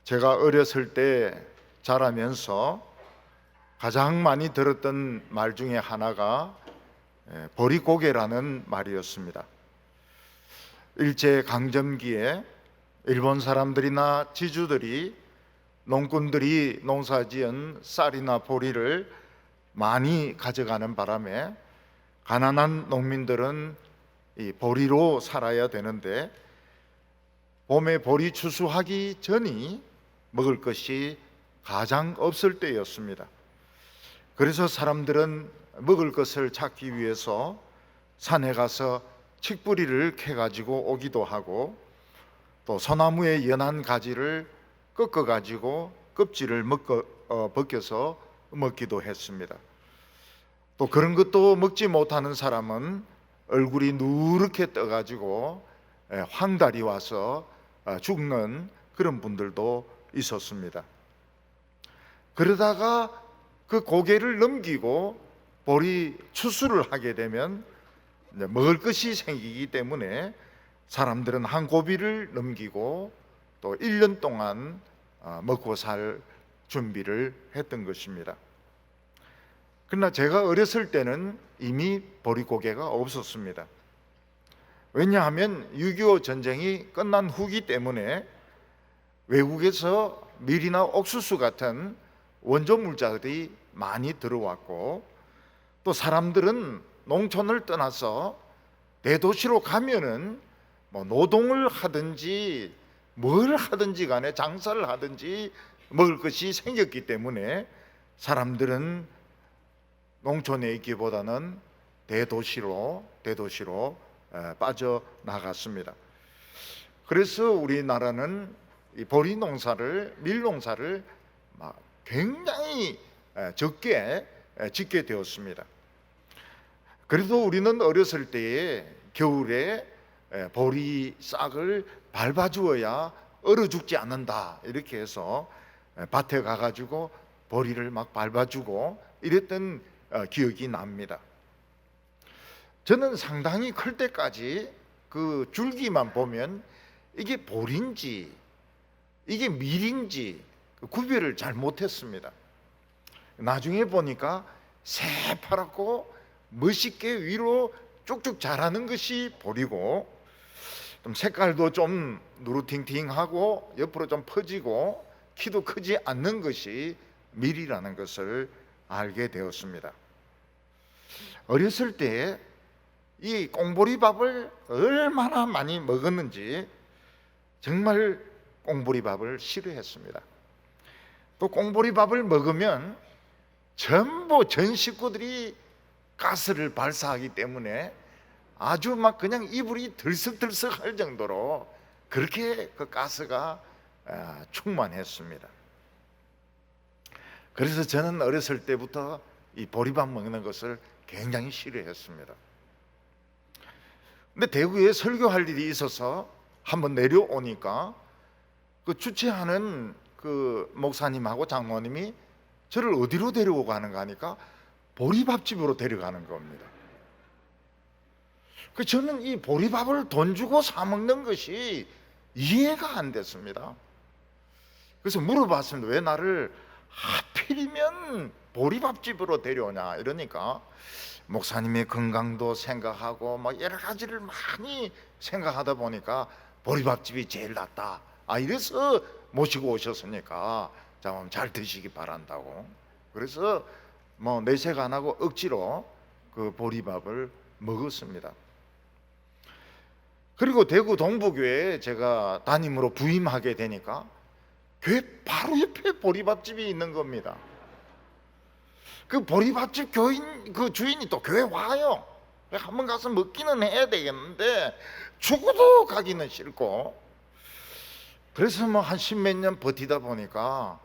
제가 어렸을 때 자라면서 가장 많이 들었던 말 중에 하나가 보리고개라는 말이었습니다. 일제 강점기에 일본 사람들이나 지주들이 농꾼들이 농사지은 쌀이나 보리를 많이 가져가는 바람에 가난한 농민들은 이 보리로 살아야 되는데 봄에 보리 추수하기 전이 먹을 것이 가장 없을 때였습니다. 그래서 사람들은 먹을 것을 찾기 위해서 산에 가서 칡뿌리를 캐가지고 오기도 하고 또 소나무의 연한 가지를 꺾어가지고 껍질을 벗겨서 먹기도 했습니다. 또 그런 것도 먹지 못하는 사람은 얼굴이 누렇게 떠가지고 황달이 와서 죽는 그런 분들도 있었습니다. 그러다가 그 고개를 넘기고 보리 추수를 하게 되면 먹을 것이 생기기 때문에 사람들은 한 고비를 넘기고 또 1년 동안 먹고 살 준비를 했던 것입니다. 그러나 제가 어렸을 때는 이미 보리고개가 없었습니다. 왜냐하면 6.25 전쟁이 끝난 후기 때문에 외국에서 밀이나 옥수수 같은 원조 물자들이 많이 들어왔고 또 사람들은 농촌을 떠나서 대도시로 가면은 노동을 하든지 뭘 하든지 간에 장사를 하든지 먹을 것이 생겼기 때문에 사람들은 농촌에 있기보다는 대도시로 빠져나갔습니다. 그래서 우리나라는 이 보리 농사를, 밀 농사를 굉장히 적게 짓게 되었습니다. 그래도 우리는 어렸을 때에 겨울에 보리 싹을 밟아주어야 얼어 죽지 않는다 이렇게 해서 밭에 가가지고 보리를 막 밟아주고 이랬던 기억이 납니다. 저는 상당히 클 때까지 그 줄기만 보면 이게 보리인지 이게 밀인지 구별을 잘 못했습니다. 나중에 보니까 새파랗고 멋있게 위로 쭉쭉 자라는 것이 보리고 좀 색깔도 좀 누르팅팅하고 옆으로 좀 퍼지고 키도 크지 않는 것이 밀이라는 것을 알게 되었습니다. 어렸을 때 이 꽁보리밥을 얼마나 많이 먹었는지 정말 꽁보리밥을 싫어했습니다. 또 꽁보리밥을 먹으면 전부 전 식구들이 가스를 발사하기 때문에 아주 막 그냥 이불이 들썩들썩 할 정도로 그렇게 그 가스가 충만했습니다. 그래서 저는 어렸을 때부터 이 보리밥 먹는 것을 굉장히 싫어했습니다. 근데 대구에 설교할 일이 있어서 한번 내려오니까 그 주최하는 그 목사님하고 장모님이 저를 어디로 데리고 가는가 하니까 보리밥집으로 데려가는 겁니다. 그 저는 이 보리밥을 돈 주고 사 먹는 것이 이해가 안 됐습니다. 그래서 물어봤습니다. 왜 나를 하필이면 보리밥집으로 데려오냐 이러니까 목사님의 건강도 생각하고 막 여러 가지를 많이 생각하다 보니까 보리밥집이 제일 낫다. 이래서 모시고 오셨으니까 잘 드시기 바란다고. 그래서 내색 안 하고 억지로 그 보리밥을 먹었습니다. 그리고 대구 동부교회에 제가 담임으로 부임하게 되니까 교회 바로 옆에 보리밥집이 있는 겁니다. 그 보리밥집 그 주인이 또 교회 와요. 한번 가서 먹기는 해야 되겠는데 죽어도 가기는 싫고 그래서 한 십몇 년 버티다 보니까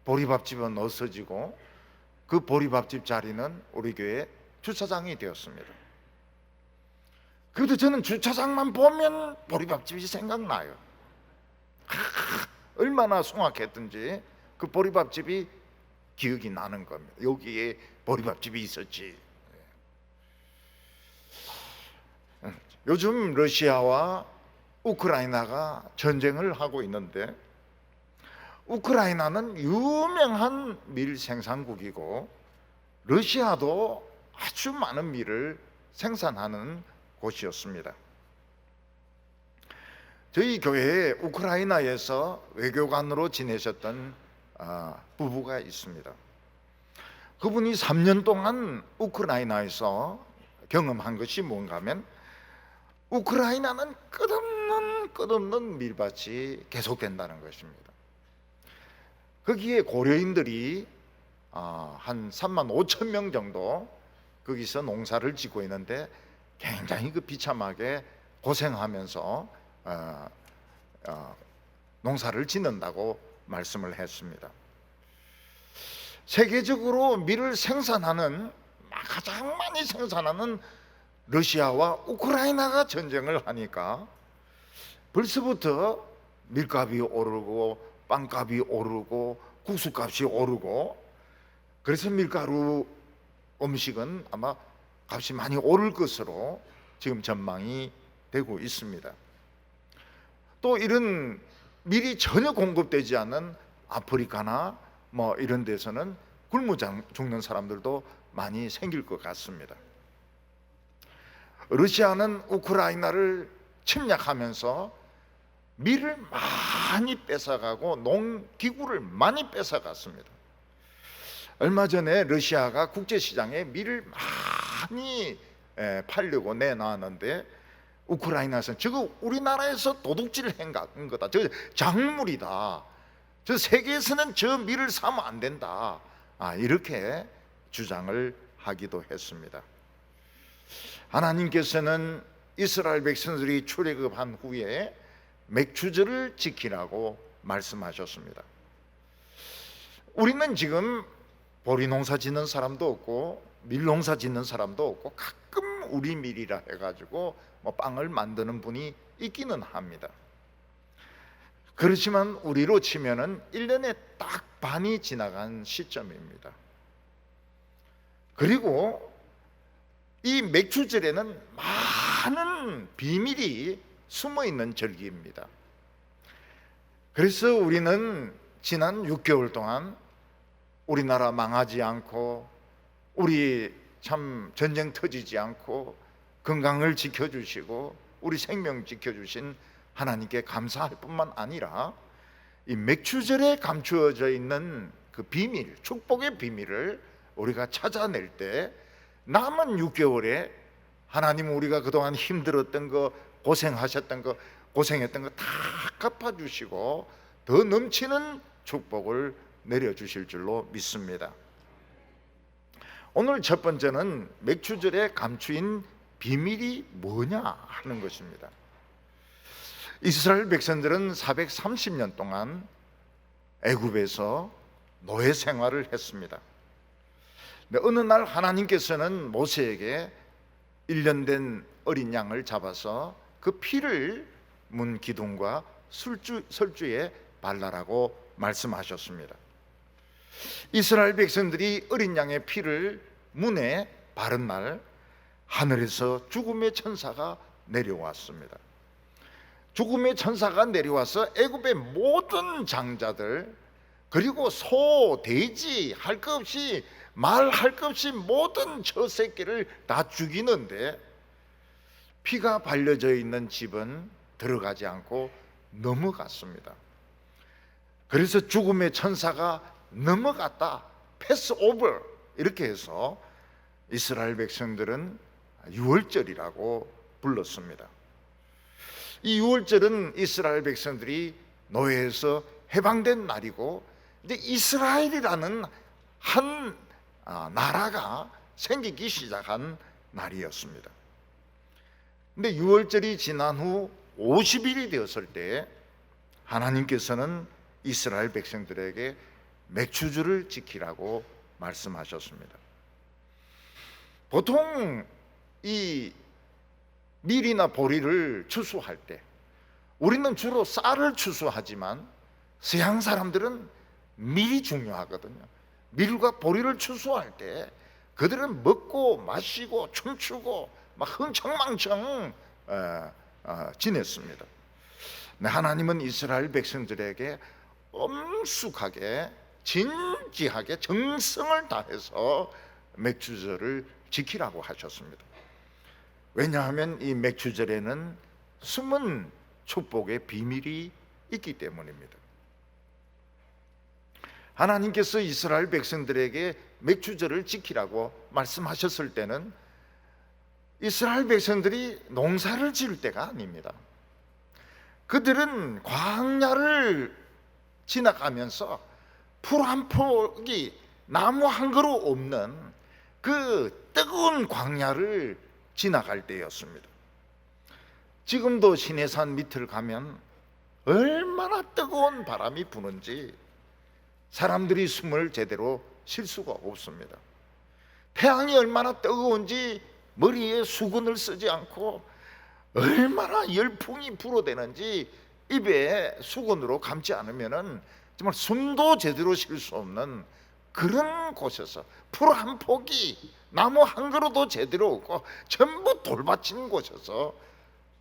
보리밥집은 없어지고 그 보리밥집 자리는 우리 교회 주차장이 되었습니다. 그래도 저는 주차장만 보면 보리밥집이 생각나요. 얼마나 숭악했든지 그 보리밥집이 기억이 나는 겁니다. 여기에 보리밥집이 있었지. 요즘 러시아와 우크라이나가 전쟁을 하고 있는데 우크라이나는 유명한 밀 생산국이고 러시아도 아주 많은 밀을 생산하는 곳이었습니다. 저희 교회에 우크라이나에서 외교관으로 지내셨던 부부가 있습니다. 그분이 3년 동안 우크라이나에서 경험한 것이 뭔가 하면 우크라이나는 끝없는 밀밭이 계속된다는 것입니다. 거기에 고려인들이 한 3만 5천 명 정도 거기서 농사를 짓고 있는데 굉장히 비참하게 고생하면서 농사를 짓는다고 말씀을 했습니다. 세계적으로 밀을 생산하는 가장 많이 생산하는 러시아와 우크라이나가 전쟁을 하니까 벌써부터 밀값이 오르고 빵값이 오르고 국수값이 오르고, 그래서 밀가루 음식은 아마 값이 많이 오를 것으로 지금 전망이 되고 있습니다. 또 이런 밀이 전혀 공급되지 않는 아프리카나 뭐 이런 데서는 굶어 죽는 사람들도 많이 생길 것 같습니다. 러시아는 우크라이나를 침략하면서 밀을 많이 뺏어가고 농기구를 많이 뺏어갔습니다. 얼마 전에 러시아가 국제시장에 밀을 많이 팔려고 내놨는데 우크라이나에서는 저거 우리나라에서 도둑질 한 거다, 저 작물이다, 저 세계에서는 저 밀을 사면 안 된다, 이렇게 주장을 하기도 했습니다. 하나님께서는 이스라엘 백성들이 출애굽한 후에 맥추절을 지키라고 말씀하셨습니다. 우리는 지금 보리 농사 짓는 사람도 없고 밀 농사 짓는 사람도 없고 가끔 우리 밀이라 해가지고 뭐 빵을 만드는 분이 있기는 합니다. 그렇지만 우리로 치면은 1년에 딱 반이 지나간 시점입니다. 그리고 이 맥추절에는 많은 비밀이 숨어 있는 절기입니다. 그래서 우리는 지난 6개월 동안 우리나라 망하지 않고 우리 참 전쟁 터지지 않고 건강을 지켜주시고 우리 생명 지켜주신 하나님께 감사할 뿐만 아니라 이 맥추절에 감추어져 있는 그 비밀, 축복의 비밀을 우리가 찾아낼 때 남은 6개월에 하나님 우리가 그동안 힘들었던 거, 고생하셨던 거, 고생했던 거 다 갚아주시고 더 넘치는 축복을 내려주실 줄로 믿습니다. 오늘 첫 번째는 맥추절에 감추인 비밀이 뭐냐 하는 것입니다. 이스라엘 백성들은 430년 동안 애굽에서 노예 생활을 했습니다. 어느 날 하나님께서는 모세에게 1년 된 어린 양을 잡아서 그 피를 문 기둥과 설주에 발라라고 말씀하셨습니다. 이스라엘 백성들이 어린 양의 피를 문에 바른 날 하늘에서 죽음의 천사가 내려왔습니다. 죽음의 천사가 내려와서 애굽의 모든 장자들, 그리고 소, 돼지 할 것 없이, 말 할 것 없이 모든 저 새끼를 다 죽이는데 피가 발려져 있는 집은 들어가지 않고 넘어갔습니다. 그래서 죽음의 천사가 넘어갔다, 패스 오버, 이렇게 해서 이스라엘 백성들은 유월절이라고 불렀습니다. 이 유월절은 이스라엘 백성들이 노예에서 해방된 날이고 이제 이스라엘이라는 한 나라가 생기기 시작한 날이었습니다. 근데 유월절이 지난 후 50일이 되었을 때 하나님께서는 이스라엘 백성들에게 맥추절을 지키라고 말씀하셨습니다. 보통 이 밀이나 보리를 추수할 때 우리는 주로 쌀을 추수하지만 서양 사람들은 밀이 중요하거든요. 밀과 보리를 추수할 때 그들은 먹고 마시고 춤추고 막 흥청망청 지냈습니다. 하나님은 이스라엘 백성들에게 엄숙하게 진지하게 정성을 다해서 맥주절을 지키라고 하셨습니다. 왜냐하면 이 맥주절에는 숨은 축복의 비밀이 있기 때문입니다. 하나님께서 이스라엘 백성들에게 맥주절을 지키라고 말씀하셨을 때는 이스라엘 백성들이 농사를 지을 때가 아닙니다. 그들은 광야를 지나가면서 풀 한 폭이 나무 한 그루 없는 그 뜨거운 광야를 지나갈 때였습니다. 지금도 시내산 밑을 가면 얼마나 뜨거운 바람이 부는지 사람들이 숨을 제대로 쉴 수가 없습니다. 태양이 얼마나 뜨거운지 머리에 수건을 쓰지 않고 얼마나 열풍이 불어대는지 입에 수건으로 감지 않으면은 정말 숨도 제대로 쉴 수 없는 그런 곳에서 풀 한 폭이 나무 한 그루도 제대로 없고 전부 돌받친 곳에서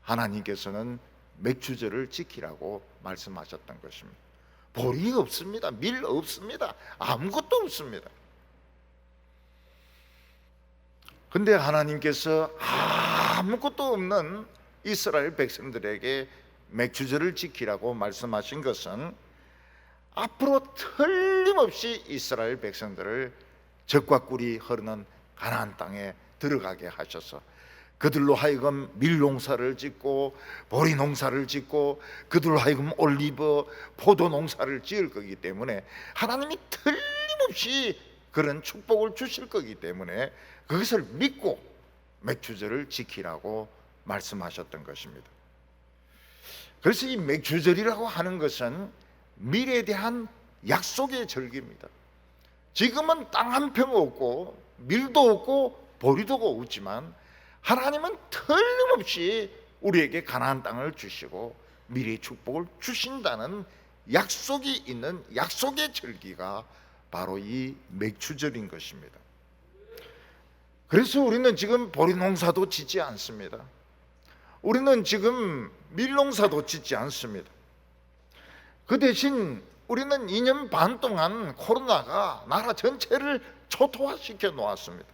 하나님께서는 맥주절을 지키라고 말씀하셨던 것입니다. 보리 없습니다. 밀 없습니다. 아무것도 없습니다. 근데 하나님께서 아무것도 없는 이스라엘 백성들에게 맥주절을 지키라고 말씀하신 것은 앞으로 틀림없이 이스라엘 백성들을 젖과 꿀이 흐르는 가나안 땅에 들어가게 하셔서 그들로 하여금 밀농사를 짓고 보리 농사를 짓고 그들로 하여금 올리브 포도 농사를 지을 거기 때문에 하나님이 틀림없이 그런 축복을 주실 거기 때문에 그것을 믿고 맥주절을 지키라고 말씀하셨던 것입니다. 그래서 이 맥주절이라고 하는 것은 미래에 대한 약속의 절기입니다. 지금은 땅 한 평 없고 밀도 없고 보리도 없지만 하나님은 틀림없이 우리에게 가나안 땅을 주시고 미래의 축복을 주신다는 약속이 있는 약속의 절기가 바로 이 맥주절인 것입니다. 그래서 우리는 지금 보리 농사도 짓지 않습니다. 우리는 지금 밀 농사도 짓지 않습니다. 그 대신 우리는 2년 반 동안 코로나가 나라 전체를 초토화시켜 놓았습니다.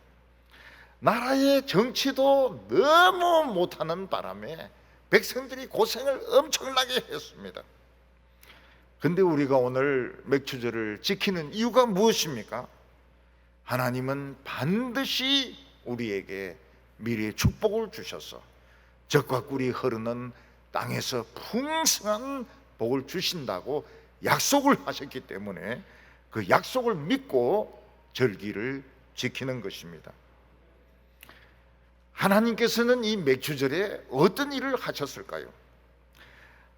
나라의 정치도 너무 못하는 바람에 백성들이 고생을 엄청나게 했습니다. 근데 우리가 오늘 맥주절을 지키는 이유가 무엇입니까? 하나님은 반드시 우리에게 미래의 축복을 주셔서 젖과 꿀이 흐르는 땅에서 풍성한 복을 주신다고 약속을 하셨기 때문에 그 약속을 믿고 절기를 지키는 것입니다. 하나님께서는 이 맥주절에 어떤 일을 하셨을까요?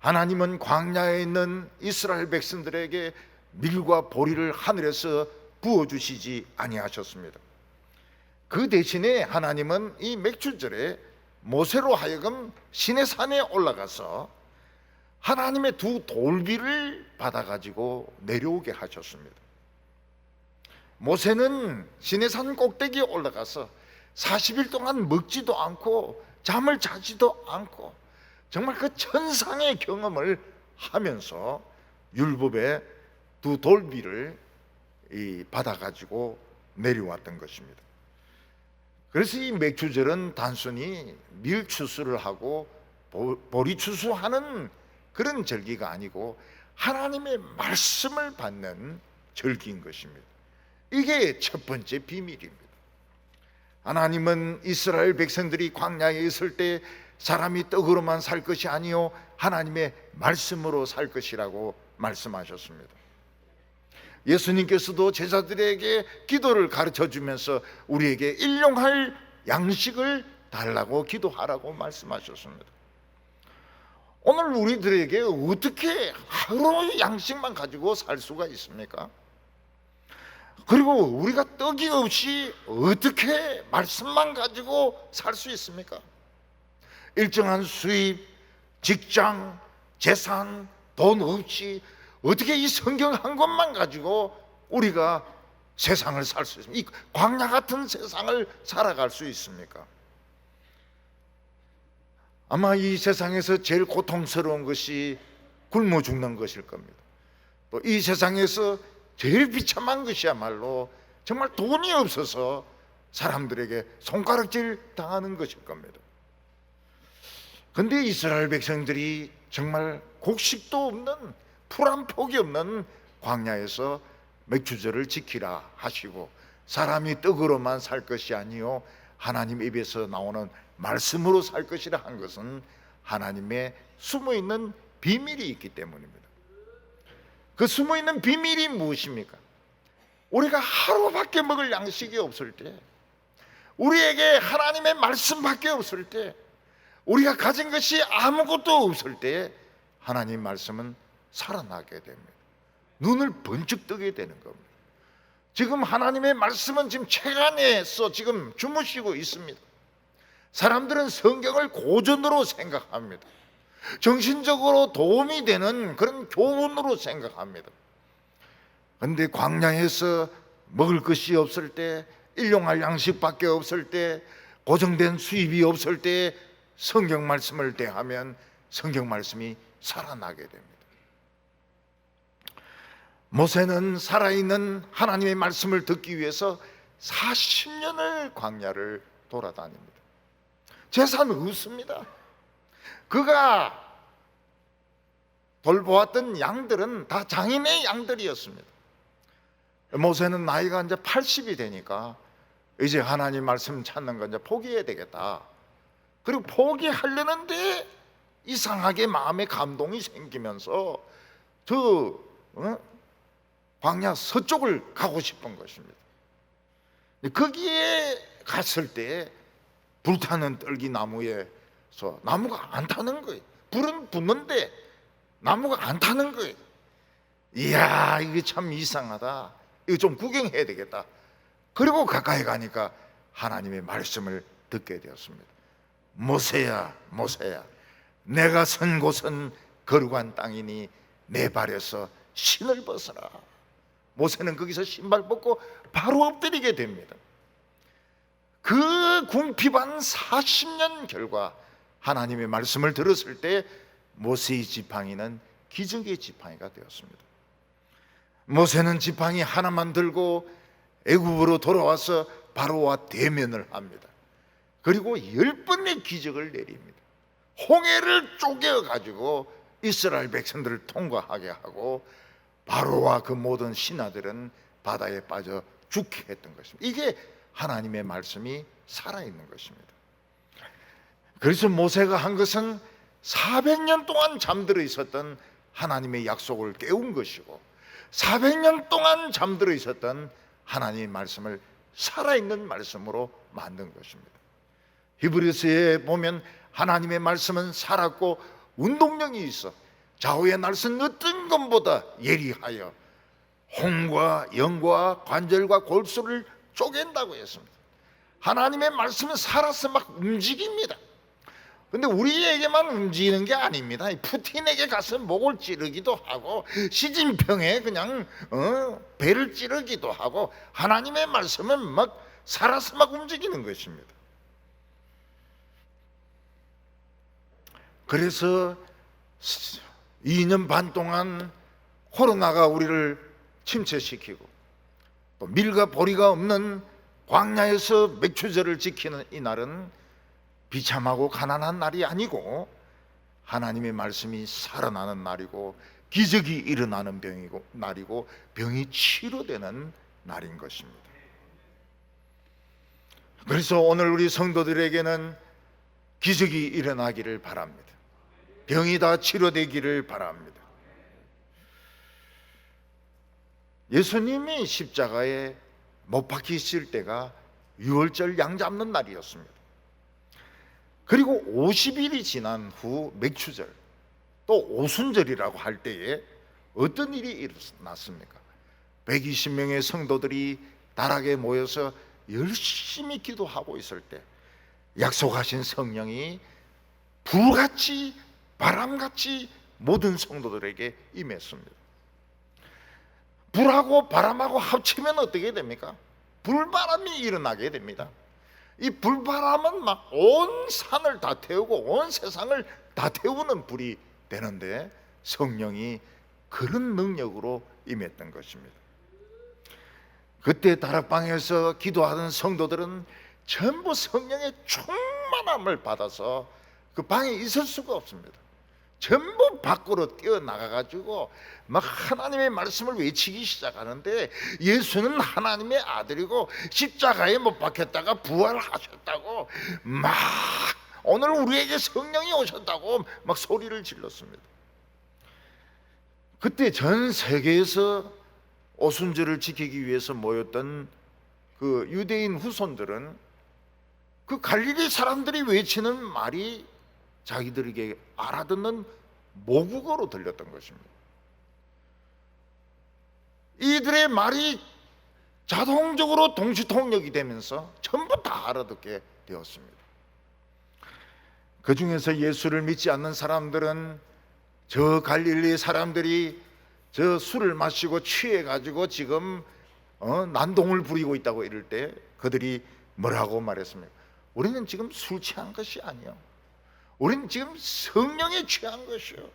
하나님은 광야에 있는 이스라엘 백성들에게 밀과 보리를 하늘에서 부어주시지 아니하셨습니다. 그 대신에 하나님은 이 맥주절에 모세로 하여금 시내산에 올라가서 하나님의 두 돌비를 받아가지고 내려오게 하셨습니다. 모세는 시내산 꼭대기에 올라가서 40일 동안 먹지도 않고 잠을 자지도 않고 정말 그 천상의 경험을 하면서 율법의 두 돌비를 받아가지고 내려왔던 것입니다. 그래서 이 맥주절은 단순히 밀추수를 하고 보리추수하는 그런 절기가 아니고 하나님의 말씀을 받는 절기인 것입니다. 이게 첫 번째 비밀입니다. 하나님은 이스라엘 백성들이 광야에 있을 때 사람이 떡으로만 살 것이 아니요 하나님의 말씀으로 살 것이라고 말씀하셨습니다. 예수님께서도 제자들에게 기도를 가르쳐 주면서 우리에게 일용할 양식을 달라고 기도하라고 말씀하셨습니다. 오늘 우리들에게 어떻게 하루 양식만 가지고 살 수가 있습니까? 그리고 우리가 떡이 없이 어떻게 말씀만 가지고 살 수 있습니까? 일정한 수입, 직장, 재산, 돈 없이 어떻게 이 성경 한 권만 가지고 우리가 세상을 살 수 있습니까? 이 광야 같은 세상을 살아갈 수 있습니까? 아마 이 세상에서 제일 고통스러운 것이 굶어 죽는 것일 겁니다. 또 이 세상에서 제일 비참한 것이야말로 정말 돈이 없어서 사람들에게 손가락질 당하는 것일 겁니다. 근데 이스라엘 백성들이 정말 곡식도 없는, 풀 한 폭이 없는 광야에서 맥주절을 지키라 하시고, 사람이 떡으로만 살 것이 아니요 하나님 입에서 나오는 말씀으로 살 것이라 한 것은 하나님의 숨어있는 비밀이 있기 때문입니다. 그 숨어있는 비밀이 무엇입니까? 우리가 하루밖에 먹을 양식이 없을 때, 우리에게 하나님의 말씀밖에 없을 때, 우리가 가진 것이 아무것도 없을 때 하나님 말씀은 살아나게 됩니다. 눈을 번쩍 뜨게 되는 겁니다. 지금 하나님의 말씀은 지금 책 안에서 지금 주무시고 있습니다. 사람들은 성경을 고전으로 생각합니다. 정신적으로 도움이 되는 그런 교훈으로 생각합니다. 그런데 광야에서 먹을 것이 없을 때, 일용할 양식밖에 없을 때, 고정된 수입이 없을 때 성경 말씀을 대하면 성경 말씀이 살아나게 됩니다. 모세는 살아있는 하나님의 말씀을 듣기 위해서 40년을 광야를 돌아다닙니다. 재산은 없습니다. 그가 돌보았던 양들은 다 장인의 양들이었습니다. 모세는 나이가 이제 80이 되니까 이제 하나님 말씀 찾는 건 이제 포기해야 되겠다. 그리고 포기하려는데 이상하게 마음에 감동이 생기면서 광야 서쪽을 가고 싶은 것입니다. 거기에 갔을 때 불타는 떨기나무에서 나무가 안 타는 거예요. 불은 붙는데 나무가 안 타는 거예요. 이야, 이게 참 이상하다. 이거 좀 구경해야 되겠다. 그리고 가까이 가니까 하나님의 말씀을 듣게 되었습니다. 모세야, 모세야, 내가 선 곳은 거룩한 땅이니 내 발에서 신을 벗어라. 모세는 거기서 신발 벗고 바로 엎드리게 됩니다. 그 궁핍한 40년 결과 하나님의 말씀을 들었을 때 모세의 지팡이는 기적의 지팡이가 되었습니다. 모세는 지팡이 하나만 들고 애굽으로 돌아와서 바로와 대면을 합니다. 그리고 10번의 기적을 내립니다. 홍해를 쪼개어 가지고 이스라엘 백성들을 통과하게 하고 바로와 그 모든 신하들은 바다에 빠져 죽게 했던 것입니다. 이게 하나님의 말씀이 살아있는 것입니다. 그래서 모세가 한 것은 400년 동안 잠들어 있었던 하나님의 약속을 깨운 것이고, 400년 동안 잠들어 있었던 하나님의 말씀을 살아있는 말씀으로 만든 것입니다. 히브리서에 보면 하나님의 말씀은 살았고 운동력이 있어 좌우의 날선 어떤 것보다 예리하여 홍과 영과 관절과 골수를 쪼갠다고 했습니다. 하나님의 말씀은 살아서 막 움직입니다. 근데 우리에게만 움직이는 게 아닙니다. 푸틴에게 가서 목을 찌르기도 하고 시진핑에 그냥 배를 찌르기도 하고, 하나님의 말씀은 막 살아서 막 움직이는 것입니다. 그래서 2년 반 동안 코로나가 우리를 침체시키고 또 밀과 보리가 없는 광야에서 맥주절을 지키는 이 날은 비참하고 가난한 날이 아니고 하나님의 말씀이 살아나는 날이고 기적이 일어나는 날이고 병이 치료되는 날인 것입니다. 그래서 오늘 우리 성도들에게는 기적이 일어나기를 바랍니다. 병이 다 치료되기를 바랍니다. 예수님이 십자가에 못 박히실 때가 유월절 양 잡는 날이었습니다. 그리고 50일이 지난 후 맥추절, 또 오순절이라고 할 때에 어떤 일이 일어났습니까? 120명의 성도들이 다락에 모여서 열심히 기도하고 있을 때 약속하신 성령이 불같이 바람같이 모든 성도들에게 임했습니다. 불하고 바람하고 합치면 어떻게 됩니까? 불바람이 일어나게 됩니다. 이 불바람은 막 온 산을 다 태우고 온 세상을 다 태우는 불이 되는데, 성령이 그런 능력으로 임했던 것입니다. 그때 다락방에서 기도하던 성도들은 전부 성령의 충만함을 받아서 그 방에 있을 수가 없습니다. 전부 밖으로 뛰어나가가지고 막 하나님의 말씀을 외치기 시작하는데, 예수는 하나님의 아들이고 십자가에 못 박혔다가 부활하셨다고, 막 오늘 우리에게 성령이 오셨다고 막 소리를 질렀습니다. 그때 전 세계에서 오순절을 지키기 위해서 모였던 그 유대인 후손들은 그 갈릴리 사람들이 외치는 말이 자기들에게 알아듣는 모국어로 들렸던 것입니다. 이들의 말이 자동적으로 동시통역이 되면서 전부 다 알아듣게 되었습니다. 그 중에서 예수를 믿지 않는 사람들은 저 갈릴리 사람들이 저 술을 마시고 취해가지고 지금 난동을 부리고 있다고 이럴 때 그들이 뭐라고 말했습니까? 우리는 지금 술 취한 것이 아니요, 우리는 지금 성령에 취한 것이요.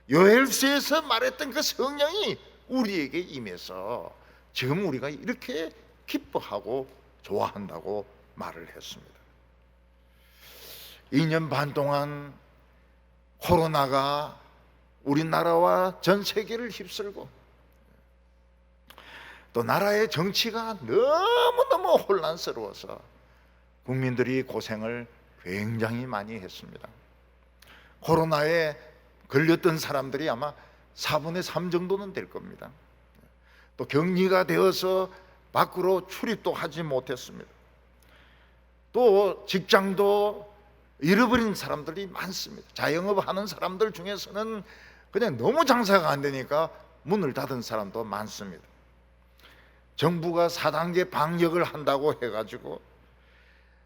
요엘서에서 말했던 그 성령이 우리에게 임해서 지금 우리가 이렇게 기뻐하고 좋아한다고 말을 했습니다. 2년 반 동안 코로나가 우리나라와 전 세계를 휩쓸고, 또 나라의 정치가 너무너무 혼란스러워서 국민들이 고생을 굉장히 많이 했습니다. 코로나에 걸렸던 사람들이 아마 4분의 3 정도는 될 겁니다. 또 격리가 되어서 밖으로 출입도 하지 못했습니다. 또 직장도 잃어버린 사람들이 많습니다. 자영업 하는 사람들 중에서는 그냥 너무 장사가 안 되니까 문을 닫은 사람도 많습니다. 정부가 4단계 방역을 한다고 해가지고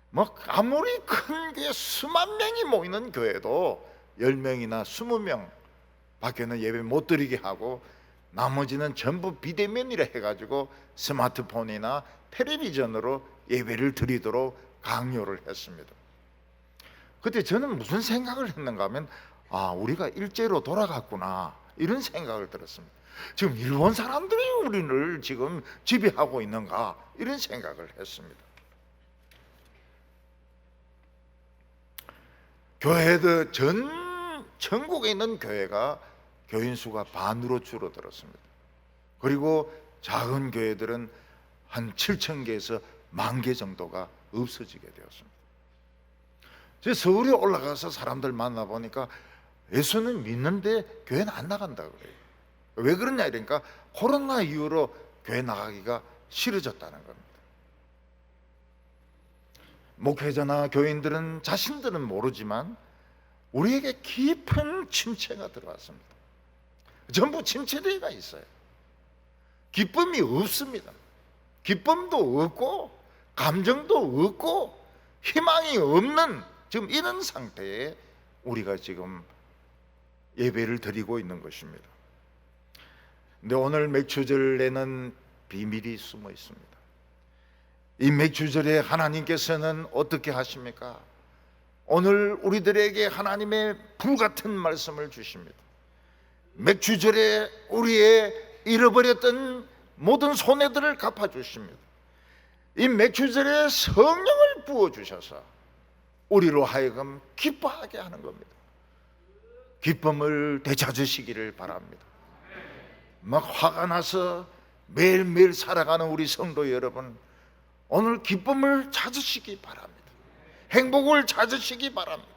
뭐 아무리 큰 교회 수만 명이 모이는 교회도 10명이나 20명 밖에는 예배 못 드리게 하고, 나머지는 전부 비대면이라 해가지고 스마트폰이나 텔레비전으로 예배를 드리도록 강요를 했습니다. 그때 저는 무슨 생각을 했는가 하면, 우리가 일제로 돌아갔구나, 이런 생각을 들었습니다. 지금 일본 사람들이 우리를 지금 지배하고 있는가, 이런 생각을 했습니다. 교회도 전국에 있는 교회가 교인 수가 반으로 줄어들었습니다. 그리고 작은 교회들은 한 7,000개에서 10,000개 정도가 없어지게 되었습니다. 제가 서울에 올라가서 사람들 만나보니까 예수는 믿는데 교회는 안 나간다 그래요. 왜 그러냐 이러니까 코로나 이후로 교회 나가기가 싫어졌다는 겁니다. 목회자나 교인들은 자신들은 모르지만 우리에게 깊은 침체가 들어왔습니다. 전부 침체대가 있어요. 기쁨이 없습니다. 기쁨도 없고 감정도 없고 희망이 없는 지금 이런 상태에 우리가 지금 예배를 드리고 있는 것입니다. 근데 오늘 맥주절에는 비밀이 숨어 있습니다. 이 맥주절에 하나님께서는 어떻게 하십니까? 오늘 우리들에게 하나님의 불같은 말씀을 주십니다. 맥주절에 우리의 잃어버렸던 모든 손해들을 갚아주십니다. 이 맥주절에 성령을 부어주셔서 우리로 하여금 기뻐하게 하는 겁니다. 기쁨을 되찾으시기를 바랍니다. 막 화가 나서 매일매일 살아가는 우리 성도 여러분, 오늘 기쁨을 찾으시기 바랍니다. 행복을 찾으시기 바랍니다.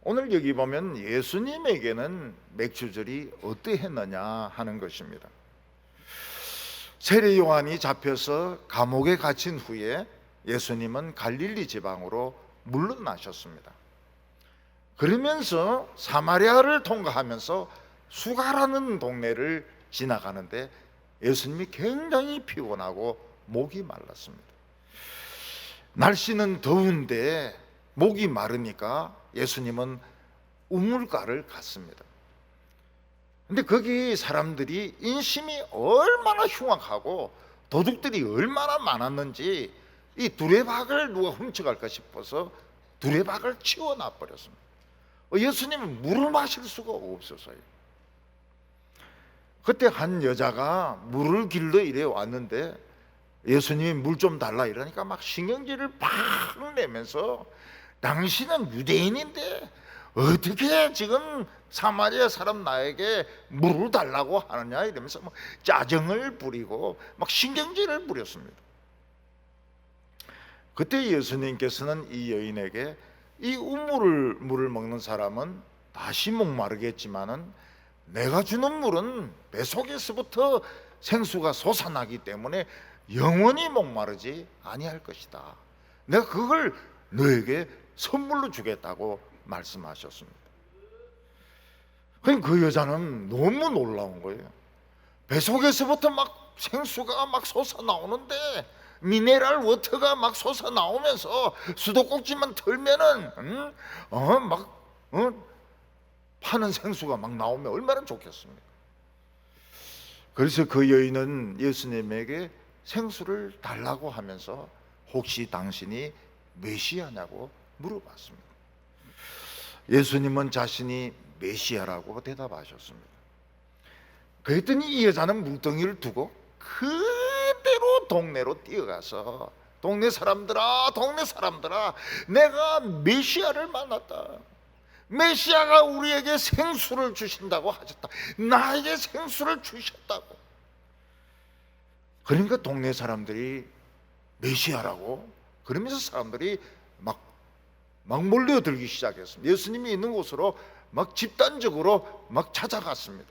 오늘 여기 보면 예수님에게는 맥주절이 어떠했느냐 하는 것입니다. 세례 요한이 잡혀서 감옥에 갇힌 후에 예수님은 갈릴리 지방으로 물러나셨습니다. 그러면서 사마리아를 통과하면서 수가라는 동네를 지나가는데 예수님이 굉장히 피곤하고 목이 말랐습니다. 날씨는 더운데 목이 마르니까 예수님은 우물가를 갔습니다. 근데 거기 사람들이 인심이 얼마나 흉악하고 도둑들이 얼마나 많았는지 이 두레박을 누가 훔쳐갈까 싶어서 두레박을 치워놔 버렸습니다. 예수님은 물을 마실 수가 없어서요. 그때 한 여자가 물을 길러 이래 왔는데 예수님이 물 좀 달라 이러니까 막 신경질을 팍 내면서 당신은 유대인인데 어떻게 지금 사마리아 사람 나에게 물을 달라고 하느냐 이러면서 막 짜증을 부리고 막 신경질을 부렸습니다. 그때 예수님께서는 이 여인에게 이 우물을 먹는 사람은 다시 목마르겠지만은 내가 주는 물은 뱃속에서부터 생수가 솟아나기 때문에 영원히 목마르지 아니할 것이다. 내가 그걸 너에게 선물로 주겠다고 말씀하셨습니다. 그 여자는 너무 놀라운 거예요. 뱃속에서부터 막 생수가 막 솟아나오는데 미네랄 워터가 막 솟아나오면서 수도꼭지만 털면은 파는 생수가 막 나오면 얼마나 좋겠습니까? 그래서 그 여인은 예수님에게 생수를 달라고 하면서 혹시 당신이 메시아냐고 물어봤습니다. 예수님은 자신이 메시아라고 대답하셨습니다. 그랬더니 이 여자는 물동이를 두고 그대로 동네로 뛰어가서 동네 사람들아 내가 메시아를 만났다. 메시아가 우리에게 생수를 주신다고 하셨다. 나에게 생수를 주셨다고. 그러니까 동네 사람들이 메시아라고 그러면서 사람들이 막 몰려들기 시작했습니다. 예수님이 있는 곳으로 막 집단적으로 막 찾아갔습니다.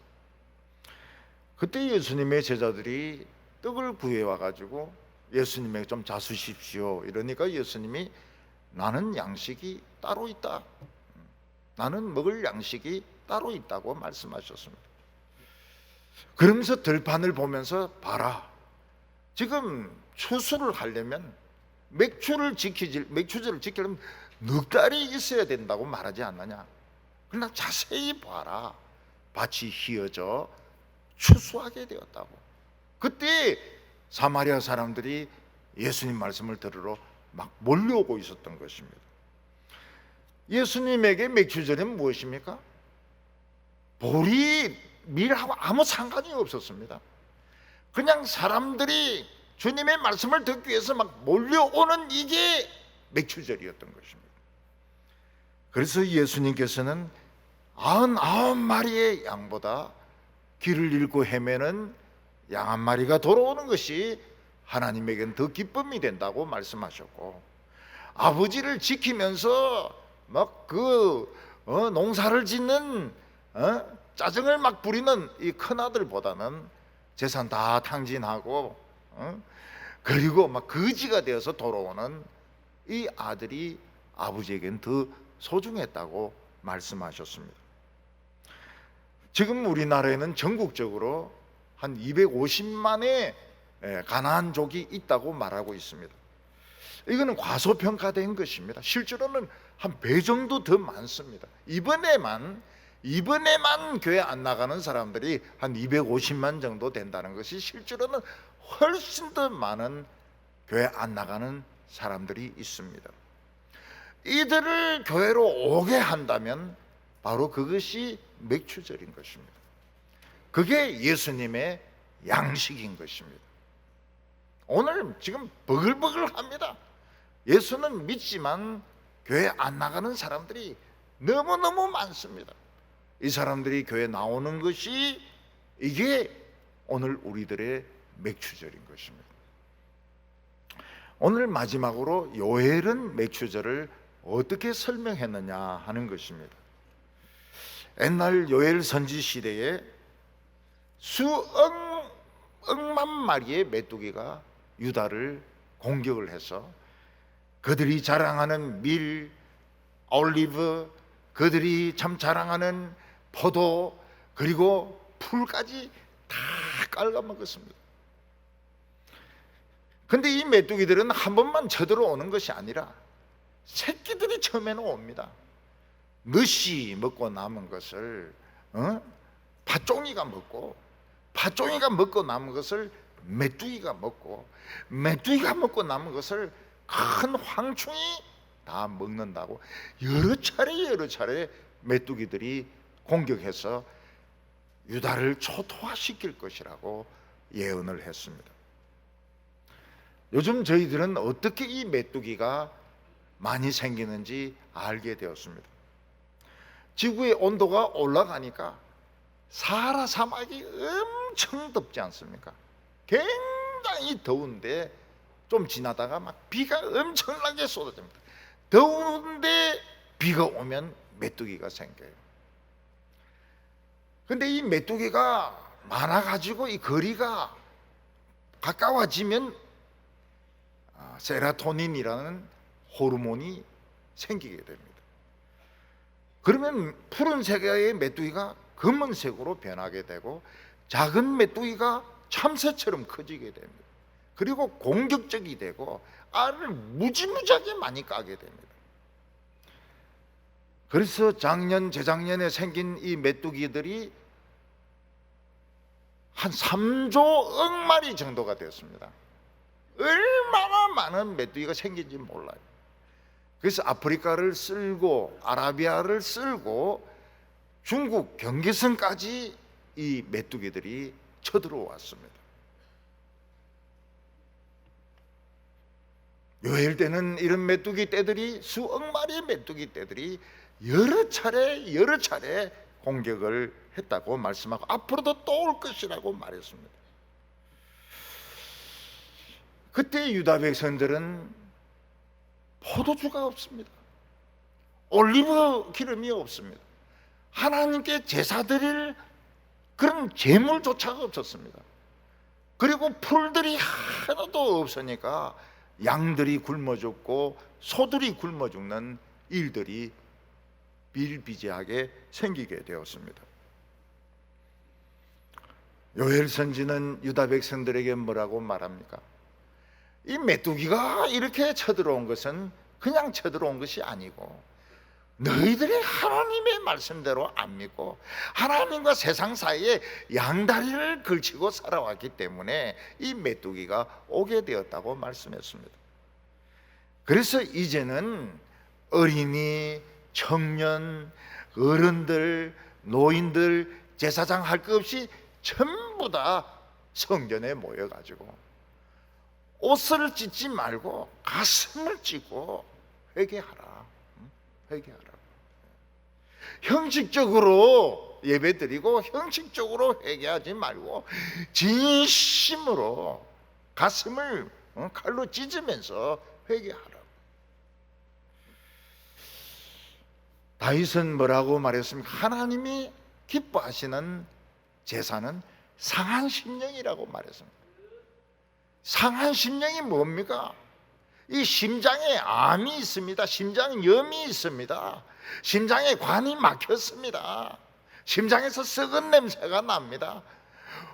그때 예수님의 제자들이 떡을 구해와 가지고 예수님에게 좀 자수십시오 이러니까 예수님이 나는 양식이 따로 있다. 나는 먹을 양식이 따로 있다고 말씀하셨습니다. 그러면서 들판을 보면서 봐라. 지금 추수를 하려면 맥주제를 지키려면 넉 달이 있어야 된다고 말하지 않느냐. 그러나 자세히 봐라. 밭이 휘어져 추수하게 되었다고. 그때 사마리아 사람들이 예수님 말씀을 들으러 막 몰려오고 있었던 것입니다. 예수님에게 맥주절은 무엇입니까? 보리, 밀하고 아무 상관이 없었습니다. 그냥 사람들이 주님의 말씀을 듣기 위해서 막 몰려오는 이게 맥주절이었던 것입니다. 그래서 예수님께서는 99마리의 양보다 길을 잃고 헤매는 양 한 마리가 돌아오는 것이 하나님에겐 더 기쁨이 된다고 말씀하셨고, 아버지를 지키면서 막 농사를 짓는 짜증을 막 부리는 이 큰아들보다는 재산 다 탕진하고 그리고 막 거지가 되어서 돌아오는 이 아들이 아버지에겐 더 소중했다고 말씀하셨습니다. 지금 우리나라에는 전국적으로 한 250만의 가나안족이 있다고 말하고 있습니다. 이거는 과소평가된 것입니다. 실제로는 한 배 정도 더 많습니다. 이번에만 교회 안 나가는 사람들이 한 250만 정도 된다는 것이 실제로는 훨씬 더 많은 교회 안 나가는 사람들이 있습니다. 이들을 교회로 오게 한다면 바로 그것이 맥주절인 것입니다. 그게 예수님의 양식인 것입니다. 오늘 지금 버글버글합니다. 예수는 믿지만 교회 안 나가는 사람들이 너무너무 많습니다. 이 사람들이 교회 나오는 것이 이게 오늘 우리들의 맥주절인 것입니다. 오늘 마지막으로 요엘은 맥주절을 어떻게 설명했느냐 하는 것입니다. 옛날 요엘 선지 시대에 수억만 마리의 메뚜기가 유다를 공격을 해서 그들이 자랑하는 밀, 올리브, 그들이 참 자랑하는 포도 그리고 풀까지 다 깔아먹었습니다. 근데 이 메뚜기들은 한 번만 쳐들어오는 것이 아니라 새끼들이 처음에는 옵니다. 늦시 먹고 남은 것을 팥종이가 먹고, 팥종이가 먹고 남은 것을 메뚜기가 먹고, 메뚜기가 먹고 남은 것을 큰 황충이 다 먹는다고 여러 차례 메뚜기들이 공격해서 유다를 초토화시킬 것이라고 예언을 했습니다. 요즘 저희들은 어떻게 이 메뚜기가 많이 생기는지 알게 되었습니다. 지구의 온도가 올라가니까 사하라 사막이 엄청 덥지 않습니까? 굉장히 더운데 좀 지나다가 막 비가 엄청나게 쏟아집니다. 더운데 비가 오면 메뚜기가 생겨요. 근데 이 메뚜기가 많아가지고 이 거리가 가까워지면 세라토닌이라는 호르몬이 생기게 됩니다. 그러면 푸른색의 메뚜기가 검은색으로 변하게 되고 작은 메뚜기가 참새처럼 커지게 됩니다. 그리고 공격적이 되고 알을 무지무지하게 많이 까게 됩니다. 그래서 작년, 재작년에 생긴 이 메뚜기들이 한 3조 억 마리 정도가 되었습니다. 얼마나 많은 메뚜기가 생긴지 몰라요. 그래서 아프리카를 쓸고 아라비아를 쓸고 중국 경계선까지 이 메뚜기들이 쳐들어왔습니다. 요엘 때는 이런 메뚜기 떼들이 수억 마리의 메뚜기 떼들이 여러 차례 공격을 했다고 말씀하고 앞으로도 또 올 것이라고 말했습니다. 그때 유다 백성들은 포도주가 없습니다. 올리브 기름이 없습니다. 하나님께 제사 드릴 그런 재물조차가 없었습니다. 그리고 풀들이 하나도 없으니까 양들이 굶어 죽고 소들이 굶어 죽는 일들이 비일비재하게 생기게 되었습니다. 요엘 선지는 유다 백성들에게 뭐라고 말합니까? 이 메뚜기가 이렇게 쳐들어온 것은 그냥 쳐들어온 것이 아니고 너희들이 하나님의 말씀대로 안 믿고 하나님과 세상 사이에 양다리를 걸치고 살아왔기 때문에 이 메뚜기가 오게 되었다고 말씀했습니다. 그래서 이제는 어린이, 청년, 어른들, 노인들, 제사장 할 것 없이 전부 다 성전에 모여가지고 옷을 찢지 말고 가슴을 찢고 회개하라. 회개하라. 형식적으로 예배드리고 형식적으로 회개하지 말고 진심으로 가슴을 칼로 찢으면서 회개하라. 다윗은 뭐라고 말했습니까? 하나님이 기뻐하시는 제사는 상한 심령이라고 말했습니다. 상한 심령이 뭡니까? 이 심장에 암이 있습니다. 심장염이 있습니다. 심장에 관이 막혔습니다. 심장에서 썩은 냄새가 납니다.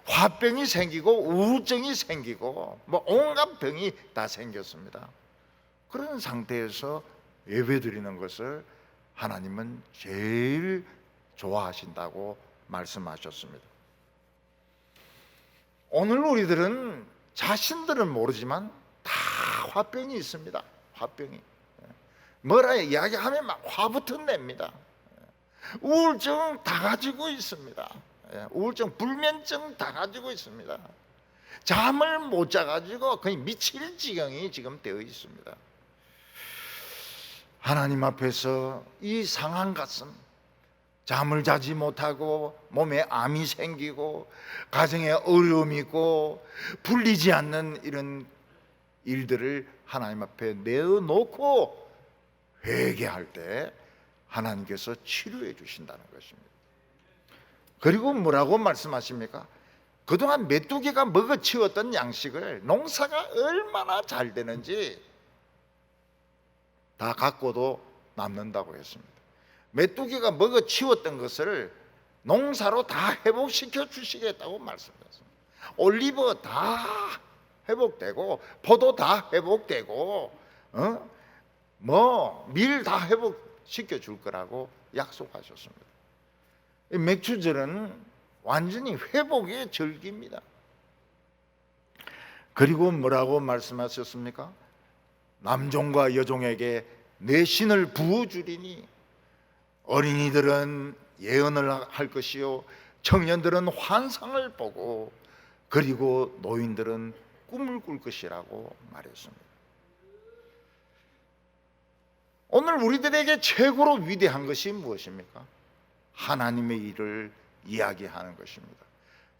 화병이 생기고 우울증이 생기고 뭐 온갖 병이 다 생겼습니다. 그런 상태에서 예배드리는 것을 하나님은 제일 좋아하신다고 말씀하셨습니다. 오늘 우리들은 자신들은 모르지만 다 화병이 있습니다. 화병이. 뭐라 이야기하면 막 화부터 냅니다. 우울증 다 가지고 있습니다. 우울증, 불면증 다 가지고 있습니다. 잠을 못 자가지고 거의 미칠 지경이 지금 되어 있습니다. 하나님 앞에서 이 상한 가슴, 잠을 자지 못하고 몸에 암이 생기고 가정에 어려움이 있고 풀리지 않는 이런 일들을 하나님 앞에 내어놓고 회개할 때 하나님께서 치료해 주신다는 것입니다. 그리고 뭐라고 말씀하십니까? 그동안 메뚜기가 먹어치웠던 양식을 농사가 얼마나 잘 되는지 다 갖고도 남는다고 했습니다. 메뚜기가 먹어치웠던 것을 농사로 다 회복시켜 주시겠다고 말씀하셨습니다. 올리브 다 회복되고 포도 다 회복되고 밀 다 회복시켜 줄 거라고 약속하셨습니다. 이 맥주절은 완전히 회복의 절기입니다. 그리고 뭐라고 말씀하셨습니까? 남종과 여종에게 내 신을 부어주리니 어린이들은 예언을 할 것이요 청년들은 환상을 보고, 그리고 노인들은 꿈을 꿀 것이라고 말했습니다. 오늘 우리들에게 최고로 위대한 것이 무엇입니까? 하나님의 일을 이야기하는 것입니다.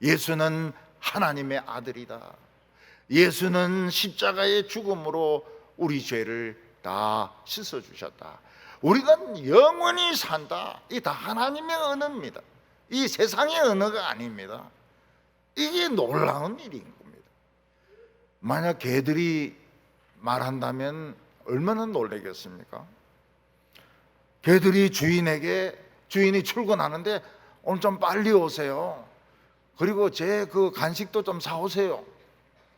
예수는 하나님의 아들이다. 예수는 십자가의 죽음으로 우리 죄를 다 씻어주셨다. 우리는 영원히 산다. 이 다 하나님의 언어입니다. 이 세상의 언어가 아닙니다. 이게 놀라운 일인 겁니다. 만약 개들이 말한다면 얼마나 놀라겠습니까? 개들이 주인이 출근하는데 오늘 좀 빨리 오세요. 그리고 제 그 간식도 좀 사오세요.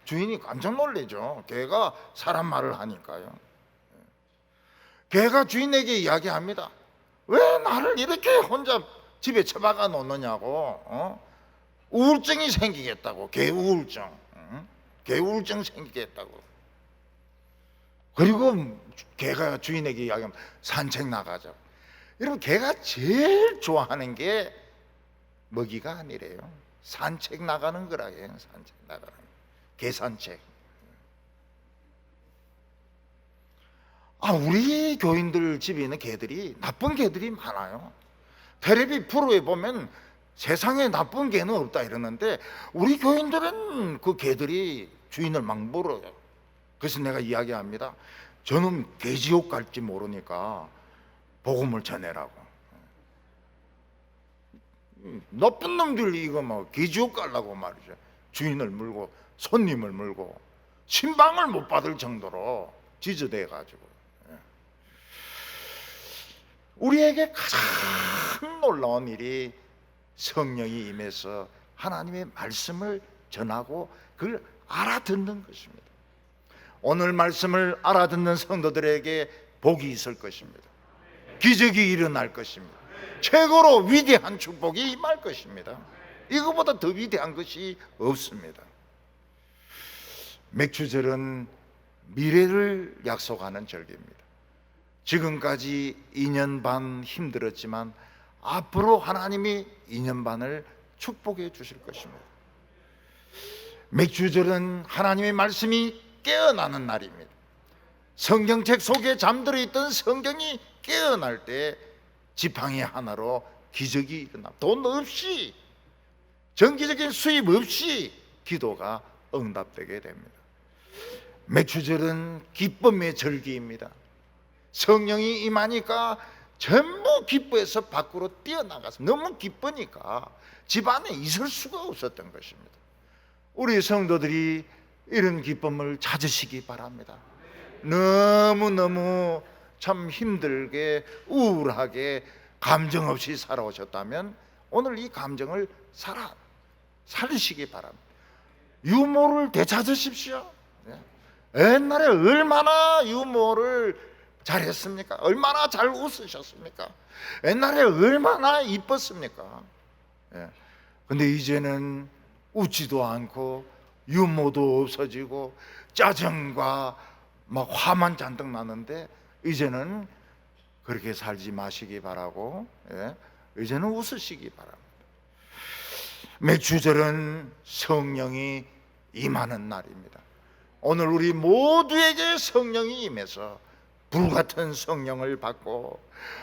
주인이 깜짝 놀라죠. 개가 사람 말을 하니까요. 개가 주인에게 이야기합니다. 왜 나를 이렇게 혼자 집에 처박아 놓느냐고. 우울증이 생기겠다고. 개 우울증. 개 우울증 생기겠다고. 그리고 개가 주인에게 이야기하면 산책 나가자고. 여러분, 개가 제일 좋아하는 게 먹이가 아니래요. 산책 나가는 거라요. 산책 나가는 거. 개 산책. 우리 교인들 집에 있는 개들이, 나쁜 개들이 많아요. 텔레비 프로에 보면 세상에 나쁜 개는 없다 이러는데, 우리 교인들은 그 개들이 주인을 막 물어요. 그래서 내가 이야기합니다. 저는 개지옥 갈지 모르니까 복음을 전해라고. 나쁜 놈들이 이거 뭐 개지옥 가려고 말이죠. 주인을 물고 손님을 물고 신방을 못 받을 정도로 지저대 가지고. 우리에게 가장 놀라운 일이 성령이 임해서 하나님의 말씀을 전하고 그걸 알아듣는 것입니다. 오늘 말씀을 알아듣는 성도들에게 복이 있을 것입니다. 기적이 일어날 것입니다. 최고로 위대한 축복이 임할 것입니다. 이거보다 더 위대한 것이 없습니다. 맥주절은 미래를 약속하는 절기입니다. 지금까지 2년 반 힘들었지만 앞으로 하나님이 2년 반을 축복해 주실 것입니다. 맥주절은 하나님의 말씀이 깨어나는 날입니다. 성경책 속에 잠들어 있던 성경이 깨어날 때 지팡이 하나로 기적이 일어납니다. 돈 없이, 정기적인 수입 없이 기도가 응답되게 됩니다. 맥주절은 기쁨의 절기입니다. 성령이 임하니까 전부 기뻐해서 밖으로 뛰어나가서 너무 기쁘니까 집 안에 있을 수가 없었던 것입니다. 우리 성도들이 이런 기쁨을 찾으시기 바랍니다. 너무너무 참 힘들게 우울하게 감정 없이 살아오셨다면 오늘 이 감정을 살리시기 바랍니다. 유머를 되찾으십시오. 옛날에 얼마나 유머를 잘했습니까? 얼마나 잘 웃으셨습니까? 옛날에 얼마나 이뻤습니까? 근데 이제는 웃지도 않고 유머도 없어지고 짜증과 막 화만 잔뜩 나는데, 이제는 그렇게 살지 마시기 바라고, 이제는 웃으시기 바랍니다. 맥주절은 성령이 임하는 날입니다. 오늘 우리 모두에게 성령이 임해서 불같은 성령을 받고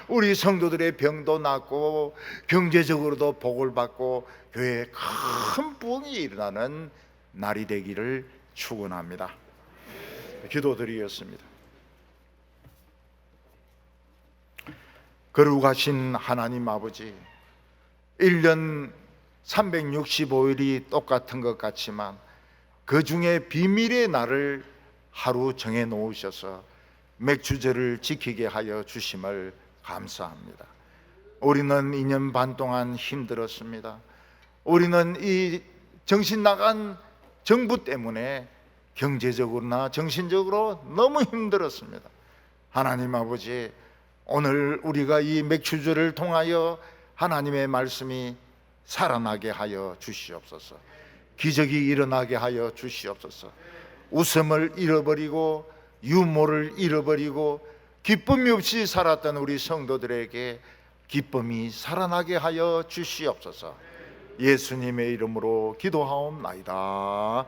우리 성도들의 병도 낫고 경제적으로도 복을 받고 교회에 큰 부흥이 일어나는 날이 되기를 축원합니다. 기도드리겠습니다. 거룩하신 하나님 아버지, 1년 365일이 똑같은 것 같지만 그 중에 비밀의 날을 하루 정해 놓으셔서 맥주절을 지키게 하여 주심을 감사합니다. 우리는 2년 반 동안 힘들었습니다. 우리는 이 정신 나간 정부 때문에 경제적으로나 정신적으로 너무 힘들었습니다. 하나님 아버지, 오늘 우리가 이 맥주절을 통하여 하나님의 말씀이 살아나게 하여 주시옵소서. 기적이 일어나게 하여 주시옵소서. 웃음을 잃어버리고 유머를 잃어버리고 기쁨이 없이 살았던 우리 성도들에게 기쁨이 살아나게 하여 주시옵소서. 예수님의 이름으로 기도하옵나이다.